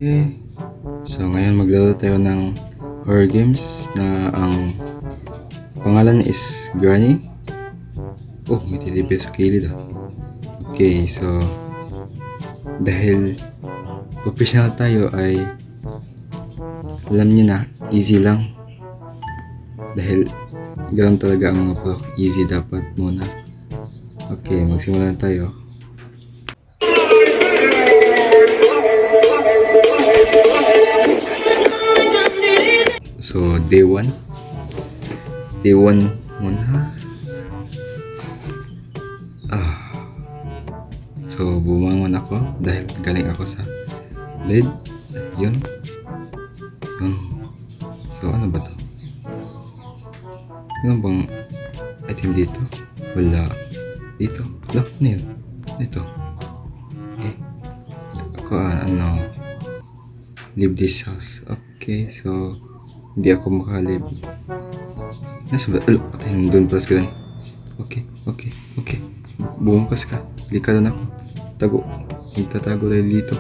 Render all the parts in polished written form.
Okay. So ngayon maglaro tayo ng horror games na ang pangalan is Granny. Oh, may titipid sa kilid ah. Okay, so dahil professional tayo ay alam niyo na, easy lang. Dahil ganoon talaga ang mga pro, easy dapat muna. Okay, magsimula na tayo. So, day 1 muna. So, bumangon ako dahil galing ako sa bed. Yun. So, ano ba to? Ano bang item dito? Wala. Dito. Lock na yun. Ito. Ako, leave this house. Okay, so hindi ako makalib. Nasa ba? Patayin doon pa sa ganun. Okay. Bumukas ka. Delikado na ako. Tago. Magtatago tayo dito.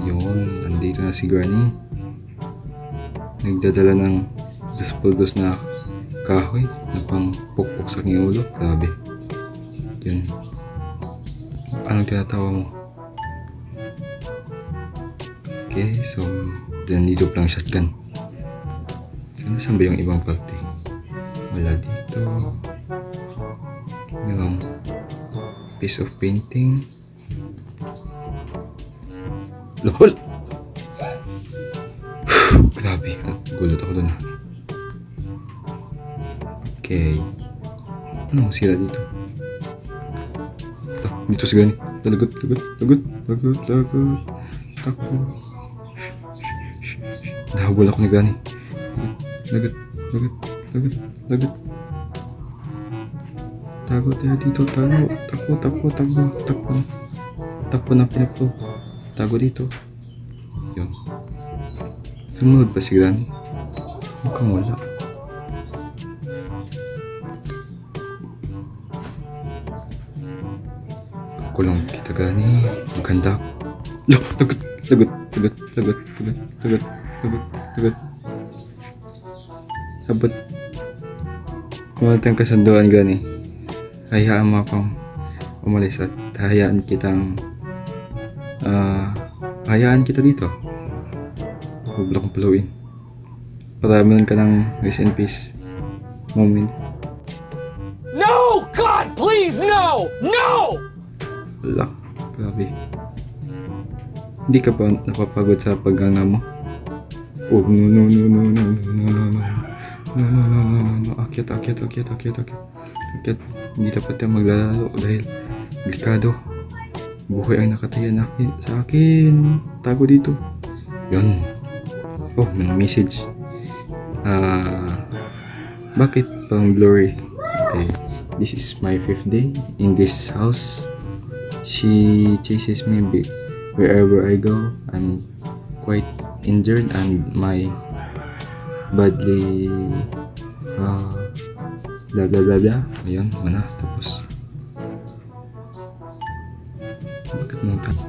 Yun. Nandito na si Granny. Nagdadala ng dos na kahoy na pang pukpok sa aking ulo. Grabe. Yun. Anong tinatawa mo? Okay, so dito pa lang shotgun. So nasan ba yung ibang parte? Wala dito. Yung piece of painting. Lol! Grabe, gulot ako dun. Okay. Anong sira dito? Dito si Granny. Lagot. Takbo. Nahabol ako ni Granny. Lagot. Tago tayo dito. Takbo na pinaplo. Tago dito. Yun. Sumunod pa si Granny? Mukhang wala. Kulong kita Granny. Maganda. Lagot. Abot. Kung natin kasunduan Granny, hayaan mo akong umalis at hayaan kita dito. Huwag akong paluin. Para meron ka ng rest in peace moment. No! God, please, no! No! Wala. Grabe. Hindi ka ba napapagod sa pagganga mo? Oh, no. Akyat. Hindi dapat tayo maglalaro dahil delikado. Buhay ang nakataya sa akin. Tago dito. Yun. Oh, may message. Bakit pang blurry? Okay. This is my 5th day in this house. She chases me wherever I go. I'm quite injured and my badly blah. Ayun, mana. Tapos bakit mo tayo?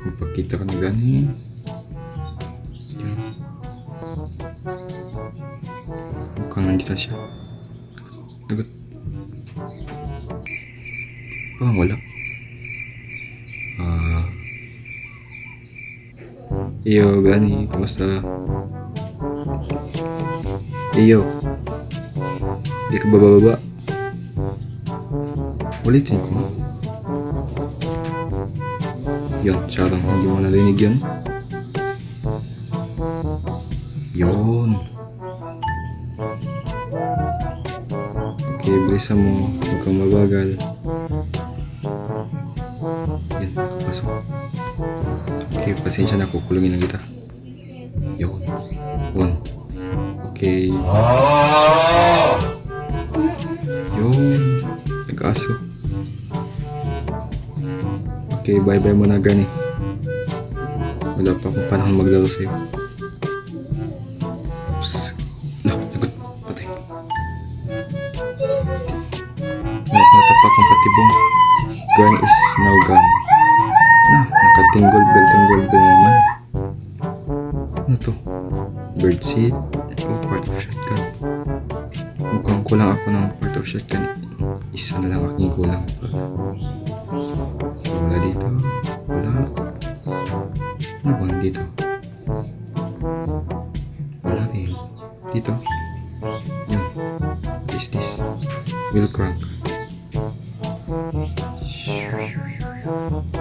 Magpakita ka na Granny. Mukhang nandito siya. Lagot. Parang wala. Iyo Granny, kumusta? Iyo, di ka bababa? Ulitin ko. Yun, sarang hindi mo narinig yun. Yun. Okay, bilisan mo. Huwag kang mabagal. Yan, nakapasok. Okay, pasensya na, kukulungin lang kita. Yun. Okay. Yun. Nag-aso. Okay, bye-bye muna Granny. Wala pa akong panahon maglaro sa'yo. Oops. Lagot. Patay. Natapak ang patibong. Granny is now gone. Nakatinggol bell naman. Ano to? Birdseed. Oh, part of shotgun. Mukhang kulang ako ng part of shotgun. Isa na lang aking kulang. So, wala dito. Wala. Ano bang dito? Wala rin. Dito. Yun. What is this? Wheel crank.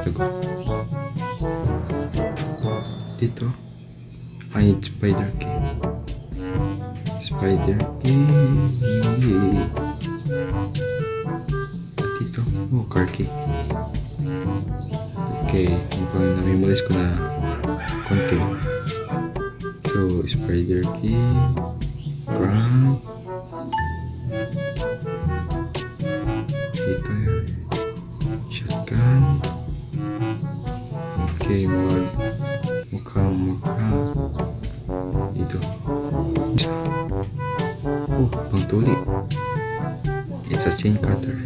Lago. Dito. I need spider key. Spider key. At dito. Oh, car key. Okay. Mukhang namimalize ko na konti. So, spider key. Crank. Dito yun. Shotgun. Okay, mukha. Dito. Oh, pangtuli. It's a chain cutter.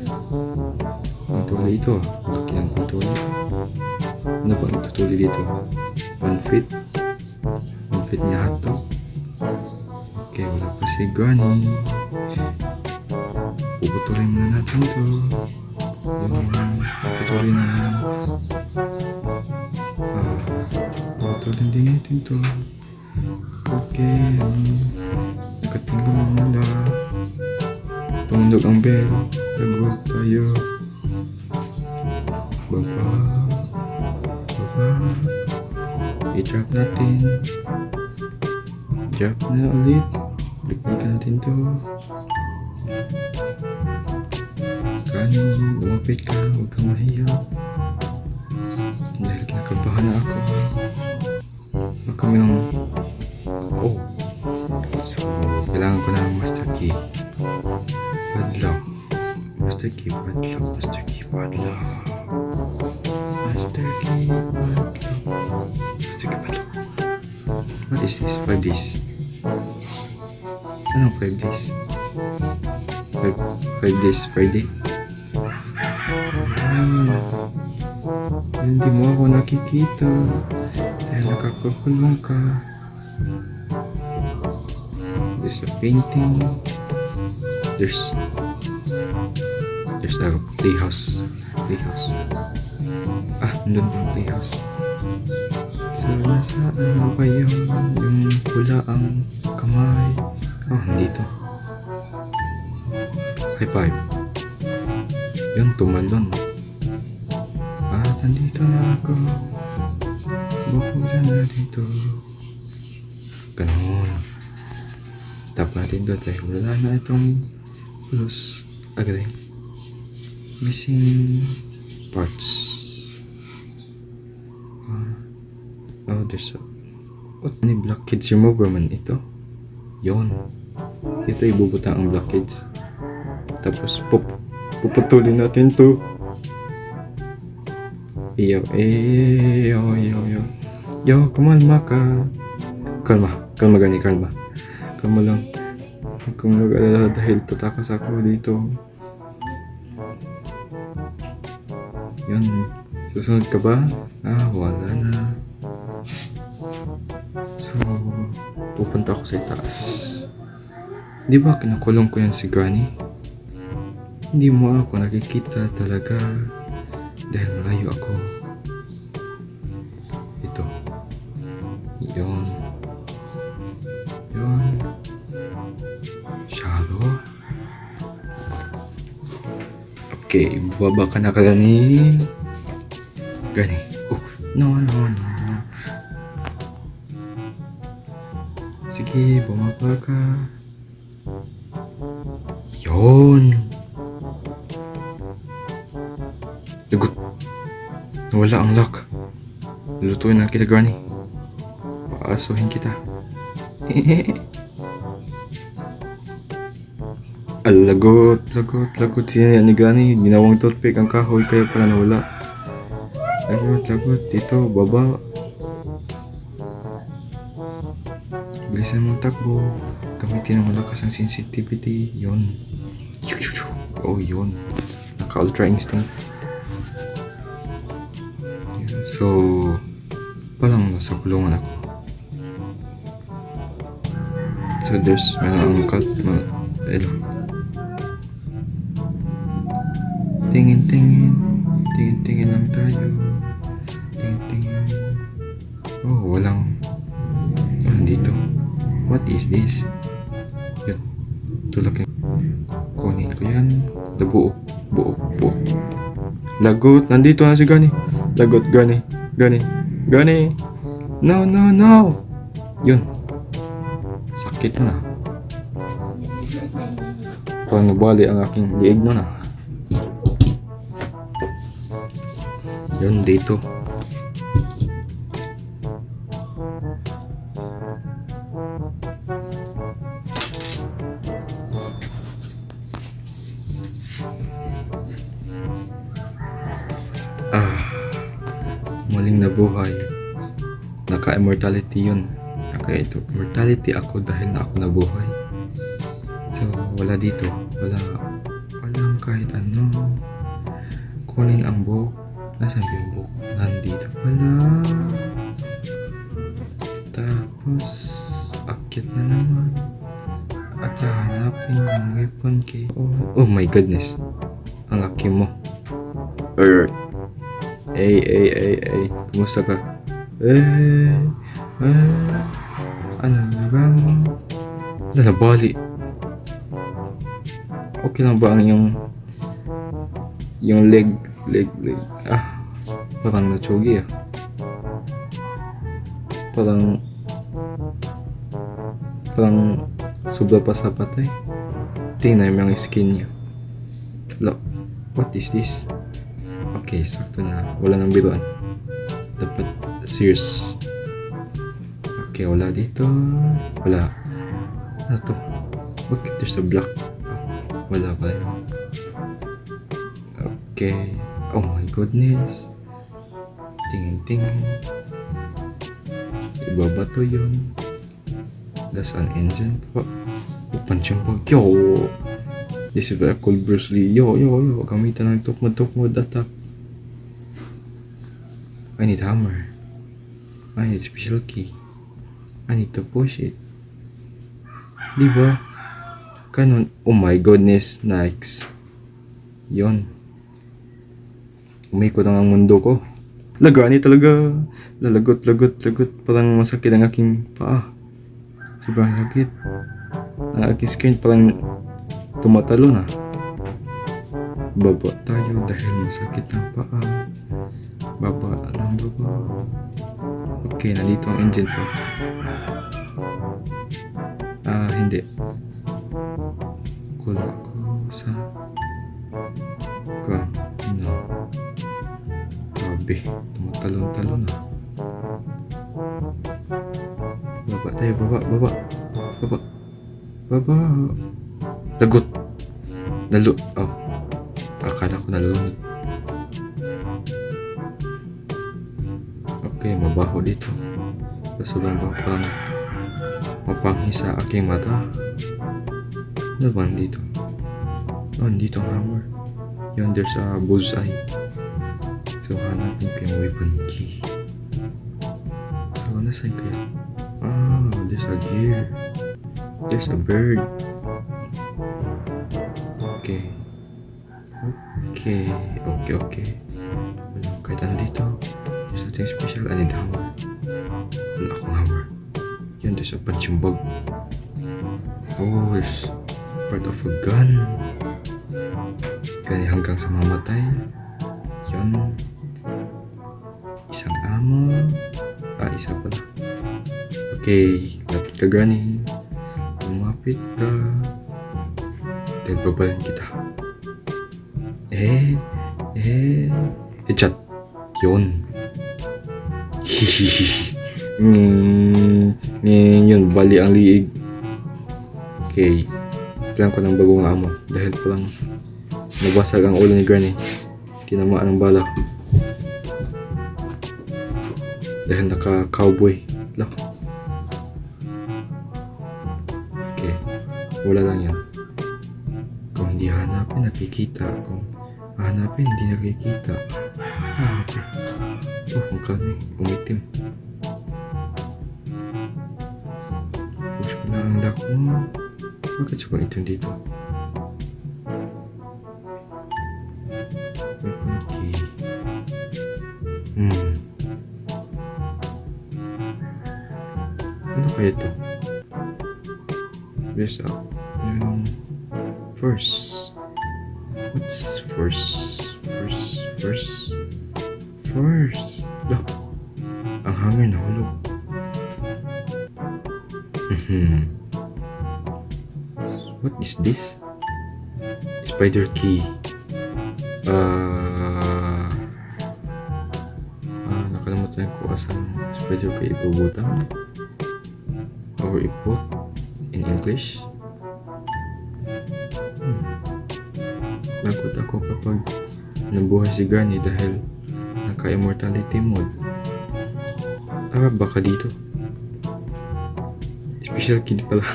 Pangtuli ito. Laki ng pangtuli. Ano ba ang tutuli dito? 1 feet. 1 feet niya hato. Okay, wala pa si Granny. Puputulin muna natin to. Puputulin naman. Puputulin din natin to. Okay. Nakatinggo na nila. Tumunog ang bell. Lagot tayo. Baba. I-drop natin. Drop na ulit. Balik natin to. Granny, lumapit ka. Huwag kang mahiya. Dahil kinakabahan na ako. Huwag kami ng... Oh. So, kailangan ko ng master key. Padlock. Master key, padlock. Master key, padlock. Master key, padlock. Master key, padlock. What is this? 5 days. Anong 5 days? 5 days Friday? Hindi mo ako nakikita dahil nakakukulong ka. There's a painting. There's a playhouse. Nandun yung playhouse. So, nasaan ba yung pula ang kamay? Oh, nandito. High five. Yun, tumalon. Nandito na ako. Bukusan na dito. Ganun. Tap natin doon dahil wala na itong plus. Agad. Missing parts. There's a... What? Ano blockades remover man ito? Yun. Dito ibubuta ang blockades. Tapos puputulin natin to. Yo, kumalma ka. Kalma gani, kalma. Kalma lang. Huwag kang mag-alala dahil tatakas ako dito. Yan. Susunod ka ba? Wala na. So, pupunta ako sa itaas. Di ba kinakulong ko yan si Granny? Hindi mo ako nakikita talaga dahil malayo ako. Ito. Yun. Shallow. Okay, baba ka na Granny. Granny. Oh, no. Sige, bumaba ka. Yun. Lagot. Nawala ang lock. Lutuin na kita, Granny. Paasuhin kita. Lagot. Siya ni Granny. Ginawang toothpick ang kahoy kaya pala nawala. Lagot. Dito, baba. Bilisan mong takbo. Gamitin ang malakas ang sensitivity. Yun. Oh, yun. Naka-ultra instinct. So, parang nasa kulungan ako. So, there's mga angkat, mga elo. Tingin-tingin, tingin-tingin lang tayo. Tingin-tingin. Oh, walang, dito. What is this? Yun, tulak yun. Kunin ko yan. Buo. Lagot, nandito na si Gani. Lagot, Gani. No. Yun. Sakit na. Parang nabali ang aking liig na. Yun, dito. Muling nabuhay. Naka-immortality yun. Naka-immortality ako dahil na ako nabuhay. So, wala dito. Walang kahit ano. Kunin ang buhok. Nasaan ba yung buhok? Nandito pala. Tapos, akit na naman. At hahanapin yung weapon key. Oh my goodness. Ang laki mo. Ay. Kumusta ka? Ano ba mo? Nabali. Okay lang ba ang yung leg? Parang natsugi Parang sobra pa sa patay. Tingnan yung mga skin niya. Look, what is this? Okay, sakto na. Wala nang biruan. Dapat serious. Okay, wala dito. Wala. Ano to? Bakit there's a block? Wala pa yun. Okay. Oh my goodness. Tingin. Iba ba to yun? That's an engine po. Punching po. Yo! This is very cool, Bruce Lee. Yo. Gamitan ng tukmod attack. I need hammer. I need special key. I need to push it. Diba? Ganun. Oh my goodness. Nice. Yon. Umikot ang mundo ko. Lagani talaga. Lalagot. Parang masakit ang aking paa. Sobrang sakit. Ang aking screen parang tumatalo na. Baba tayo dahil masakit ang paa. Baba. Okay, nandito ang engine po. Hindi. Kulo ako sa no. Grabe, tumatalon na. Baba tayo, baba. Lagot. Akala ko nalunod. Okay, mabaho dito. Sobrang parang mapanghi sa aking mata. Ano ba dito? Dito ang hammer. Yun, there's a bullseye. So, hanapin ko yung weapon key. So, nasaan kaya? There's a gear. There's a bird. Okay. Wala kahit ano dito. There's nothing special. I need hammer. Wala akong hammer. Yun, there's a punching bag. There's part of a gun. Kaya hanggang sa mamatay. Yun. Isang ammo. Isa pala. Okay, lapit ka, Granny. Lumapit ka. Dahil babalan kita. Headshot. Yun. Yun, bali ang liig. Okay. Kailangan ko ng bagong ammo. Dahil palang nabasag ang ulo ni Granny. Tinamaan ng bala. Dahil naka-cowboy. Okay. Wala lang yan. Kung hindi hanapin, nakikita. Kung hanapin, hindi nakikita. Okay. Oh, ang kami. Umitim. Push ko na ang dako. Bakit siya kung itim dito? Weapon key. Ano kaya ito? There's a... First. What's first? First. Lah. Ang hanger na hulog. What is this? Spider key. Nakalimutan ko asan spider key ibubutang. Or iput in English. Lagot ako kapag nabuhay si Granny dahil naka-immortality mode. Baka dito. Special key pala.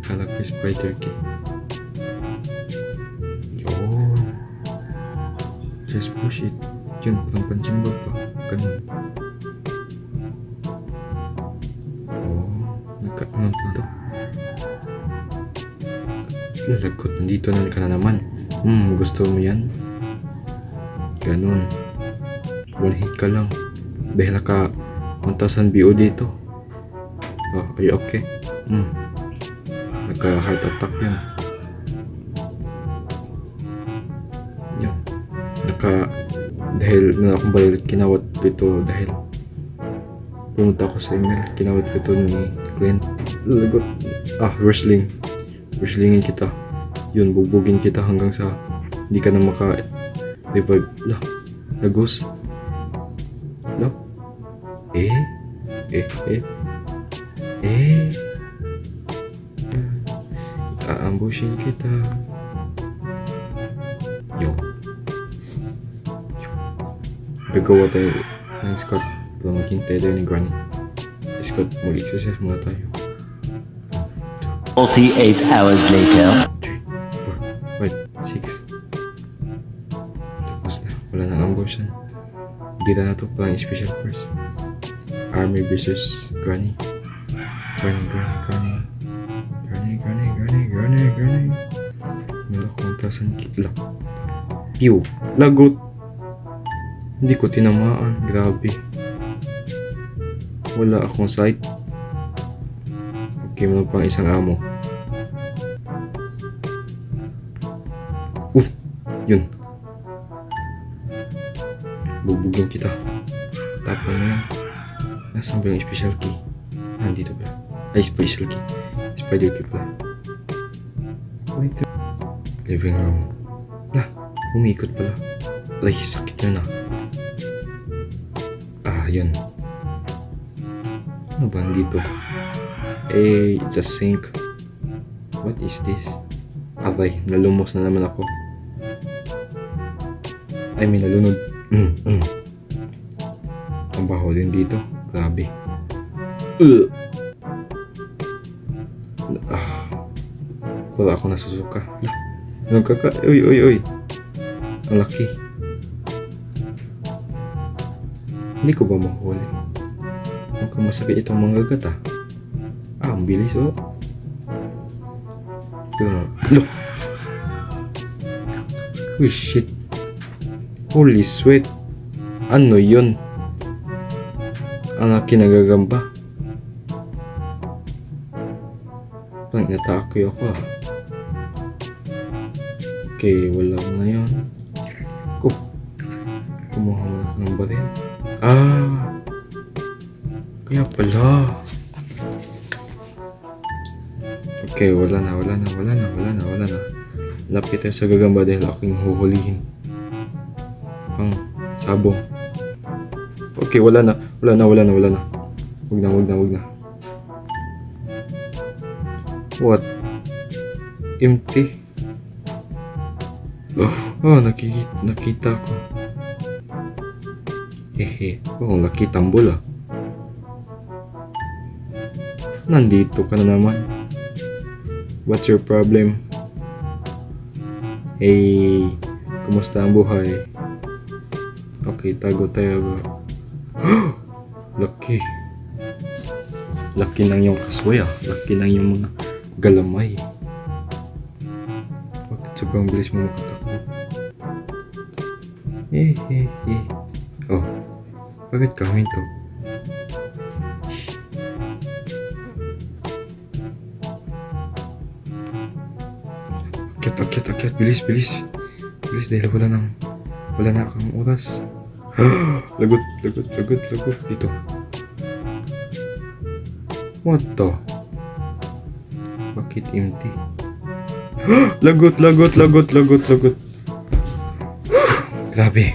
Akala ko spider key. Yun. Just push it. Yun, walang pansimba pa. Ganun. Ano pa ito? Lalagot, nandito na ka na naman. Gusto mo yan? Ganun. One hit ka lang. Dahil naka 1,000 BO dito. Oh, are you okay? Naka heart attack yan. Yan. Dahil na akong balil, kinawat ko ito dahil pumunta ako sa email, kinawat ko ito ni client. Lalagot. Wrestling. Wrestlingin kita. Yun, bugbugin kita hanggang sa hindi ka na maka-revive. Lagos. Aambushin kita. Yo. Gagawa tayo ng Scott para maghintay tayo ni Granny. Scott, mag-exercise muna tayo. 48 hours later. 3, 4, 5, 6. Tapos na. Wala nang ambushan. Gita na to palang special force. Army versus Granny. Granny. Meron akong 1,000 kitla. Pew! Lagot! Hindi ko tinamaan. Grabe. Wala akong sight. Okay, meron pang isang amo. Yun. Bubugin kita. Tapon na yan. Nasaan ba yung special key? Nandito ba? Special key. Spider key pala. Wait. Living room. Umikot pala. Sakit yun na. Yun. Ano ba dito? It's a sink. What is this? Nalumos na naman ako. May nalunod. Ang baho din dito. Grabe. Wala ako nasusuka. Uy. Ang laki. Hindi ko ba mahuli? Mukhang masakit itong mga gata. Ang bilis Look! Uy, shit. Holy sweat. Ano yun? Ang laki nagagamba. Parang natake ako Okay, wala na yun. Kumuha mo ng baril. Kaya pala. Okay, wala na. Lapit tayo sa gagamba dahil aking huhulihin. Pang sabong. Okay, wala na. Wag na. What? Empty. Nakita ko. Laki tambol Nandito ka na naman. What's your problem? Hey, kumusta ang buhay? Okay, tago tayo. Laki. Laki ng yung kasway ah. Laki ng yung mga galamay. Bakit sobrang bilis mo makatakbo? Oh, bakit ka huminto? Akyat. Bilis. Bilis dahil wala na akong oras. Lagot. Dito. What the? Bakit empty? Lagot. Grabe.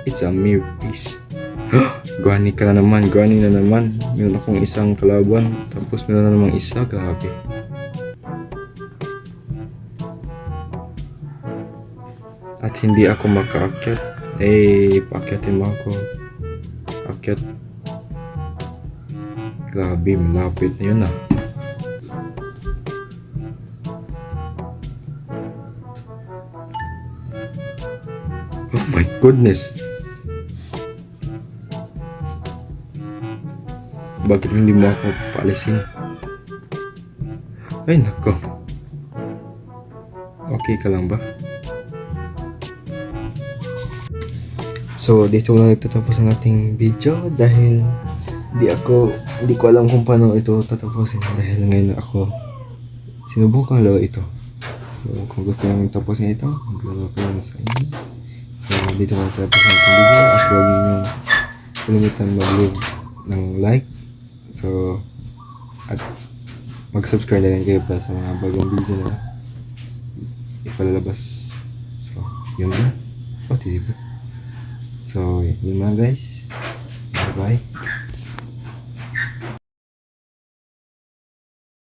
It's a mere piece. Guani na naman. Meron akong isang kalaban. Tapos meron na namang isa. Grabe. At hindi ako makaakyat. Paakyatin mo ako. Akyat. Grabe, malapit na yun ah. Oh my goodness. Bakit hindi mo ako paalisin? Ay nako. Okay ka lang ba? So dito na nagtatapos ang ating video dahil hindi ko alam kung paano ito tatapusin dahil ngayon ako sinubukan laro ito. So kung gusto nyo tapusin ito, maglaro ko lang sa inyo. So dito na nagtatapos ang ating video at huwag nyo kalimutan mag-leave ng like. So at mag-subscribe na rin kayo para sa mga bagong video na ipalalabas. So yun na. So yun mga guys. Bye bye.